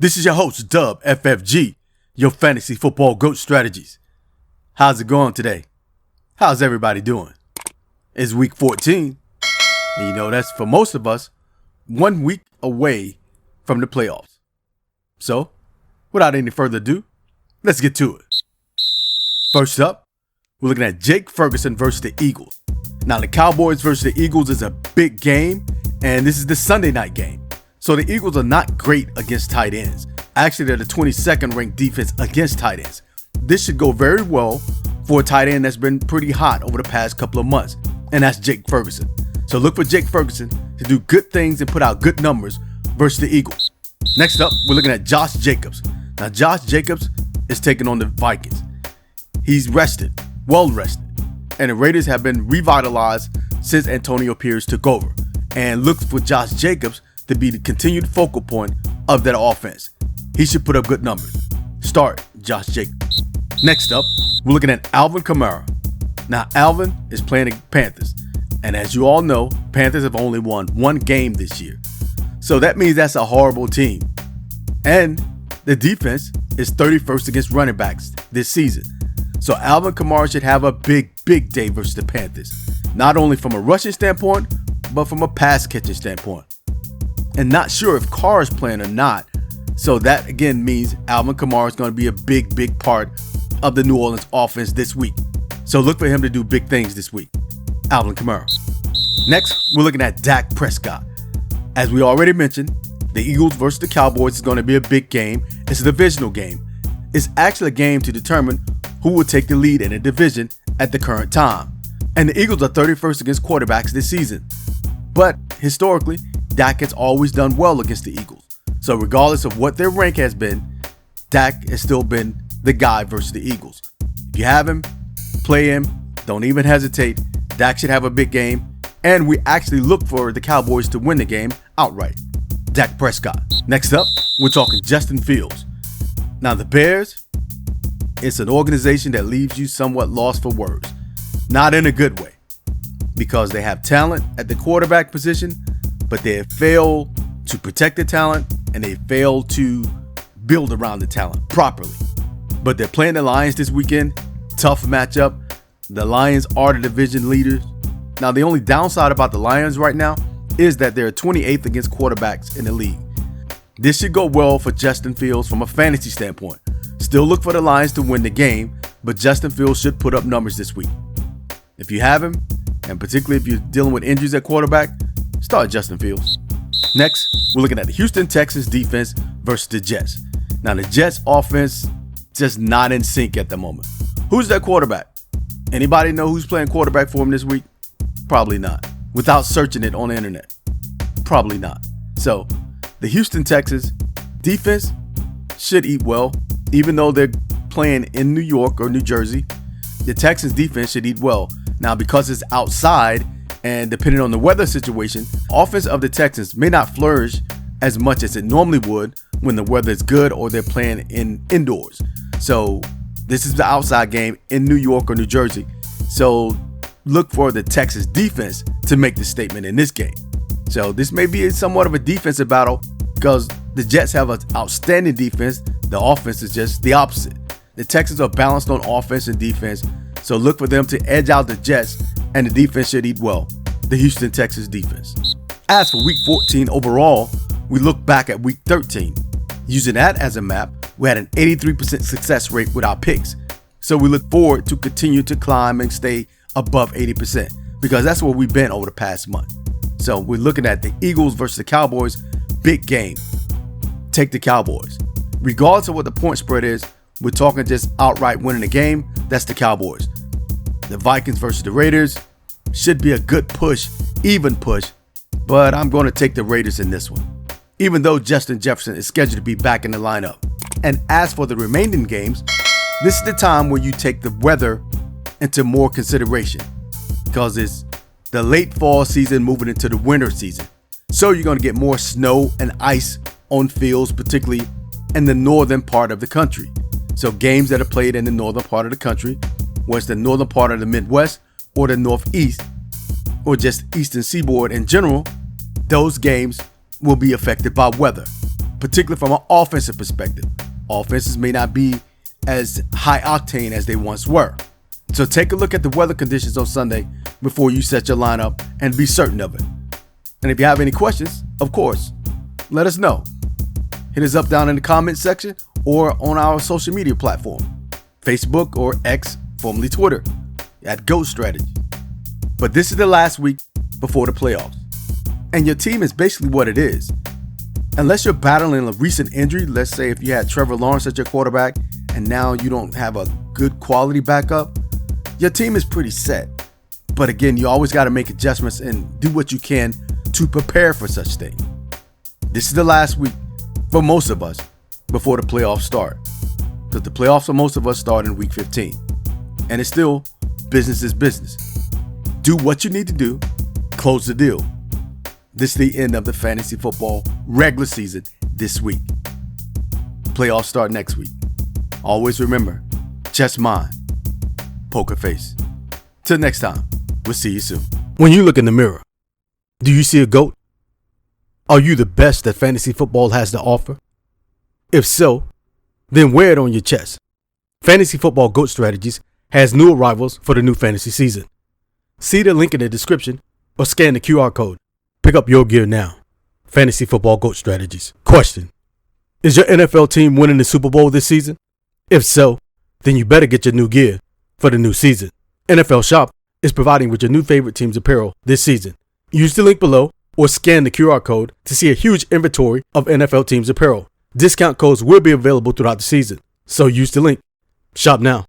This is your host, Dub FFG, your fantasy football GOAT strategies. How's it going today? How's everybody doing? It's week 14. And you know, that's for most of us, 1 week away from the playoffs. So, without any further ado, let's get to it. First up, we're looking at Jake Ferguson versus the Eagles. Now, the Cowboys versus the Eagles is a big game, and this is the Sunday night game. So the Eagles are not great against tight ends. Actually, they're the 22nd ranked defense against tight ends. This should go very well for a tight end that's been pretty hot over the past couple of months, and that's Jake Ferguson. So look for Jake Ferguson to do good things and put out good numbers versus the Eagles. Next up, we're looking at Josh Jacobs. Now, Josh Jacobs is taking on the Vikings. He's rested, well rested, and the Raiders have been revitalized since Antonio Pierce took over. And look for Josh Jacobs to be the continued focal point of that offense. He should put up good numbers. Start Josh Jacobs. Next up, we're looking at Alvin Kamara. Now, Alvin is playing the Panthers. And as you all know, Panthers have only won one game this year. So that means that's a horrible team. And the defense is 31st against running backs this season. So Alvin Kamara should have a big day versus the Panthers. Not only from a rushing standpoint, but from a pass catching standpoint. And not sure if Carr is playing or not. So that again means Alvin Kamara is going to be a big part of the New Orleans offense this week. So look for him to do big things this week. Alvin Kamara. Next, we're looking at Dak Prescott. As we already mentioned, the Eagles versus the Cowboys is going to be a big game. It's a divisional game. It's actually a game to determine who will take the lead in a division at the current time. And the Eagles are 31st against quarterbacks this season. But historically, Dak has always done well against the Eagles. So regardless of what their rank has been, Dak has still been the guy versus the Eagles. If you have him, play him. Don't even hesitate. Dak should have a big game. And we actually look for the Cowboys to win the game outright. Dak Prescott. Next up, we're talking Justin Fields. Now the Bears, it's an organization that leaves you somewhat lost for words. Not in a good way. Because they have talent at the quarterback position, but they have failed to protect the talent and they failed to build around the talent properly. But they're playing the Lions this weekend. Tough matchup. The Lions are the division leaders. Now, the only downside about the Lions right now is that they're 28th against quarterbacks in the league. This should go well for Justin Fields from a fantasy standpoint. Still look for the Lions to win the game, but Justin Fields should put up numbers this week. If you have him, and particularly if you're dealing with injuries at quarterback, start Justin Fields. Next, we're looking at the Houston Texans defense versus the Jets. Now, the Jets offense just not in sync at the moment. Who's their quarterback? Anybody know who's playing quarterback for him this week? Probably not. Without searching it on the internet. Probably not. So, the Houston Texans defense should eat well. Even though they're playing in New York or New Jersey, the Texans defense should eat well. Now, because it's outside and depending on the weather situation, offense of the Texans may not flourish as much as it normally would when the weather is good or they're playing indoors. So this is the outside game in New York or New Jersey. So look for the Texas defense to make the statement in this game. So this may be somewhat of a defensive battle because the Jets have an outstanding defense. The offense is just the opposite. The Texans are balanced on offense and defense. So look for them to edge out the Jets, and the defense should eat well. The Houston Texans defense. As for week 14 overall, we look back at week 13. Using that as a map, we had an 83% success rate with our picks. So we look forward to continue to climb and stay above 80% because that's where we've been over the past month. So we're looking at the Eagles versus the Cowboys. Big game. Take the Cowboys. Regardless of what the point spread is, we're talking just outright winning the game. That's the Cowboys. The Vikings versus the Raiders should be a good push, even push, but I'm going to take the Raiders in this one, even though Justin Jefferson is scheduled to be back in the lineup. And as for the remaining games, this is the time where you take the weather into more consideration because it's the late fall season moving into the winter season. So you're going to get more snow and ice on fields, particularly in the northern part of the country. So games that are played in the northern part of the country, whether it's the northern part of the Midwest or the Northeast or just Eastern Seaboard in general, those games will be affected by weather. particularly from an offensive perspective. Offenses may not be as high octane as they once were. So take a look at the weather conditions on Sunday before you set your lineup and be certain of it. And if you have any questions, of course, let us know. Hit us up down in the comment section or on our social media platform, Facebook or X, formerly Twitter, at Goat Strategy. But this is the last week before the playoffs. And your team is basically what it is. Unless you're battling a recent injury, let's say if you had Trevor Lawrence at your quarterback and now you don't have a good quality backup, your team is pretty set. But again, you always got to make adjustments and do what you can to prepare for such things. This is the last week for most of us before the playoffs start. Because the playoffs for most of us start in week 15. And it's still business is business. Do what you need to do, close the deal. This is the end of the fantasy football regular season this week. Playoffs start next week. Always remember, chess mind, poker face. Till next time, we'll see you soon. When you look in the mirror, do you see a GOAT? Are you the best that fantasy football has to offer? If so, then wear it on your chest. Fantasy Football GOAT Strategies has new arrivals for the new fantasy season. See the link in the description or scan the QR code. Pick up your gear now. Fantasy Football GOAT Strategies. Question: is your NFL team winning the Super Bowl this season? If so, then you better get your new gear for the new season. NFL Shop is providing with your new favorite team's apparel this season. Use the link below or scan the QR code to see a huge inventory of NFL teams apparel. Discount codes will be available throughout the season, so use the link. Shop now.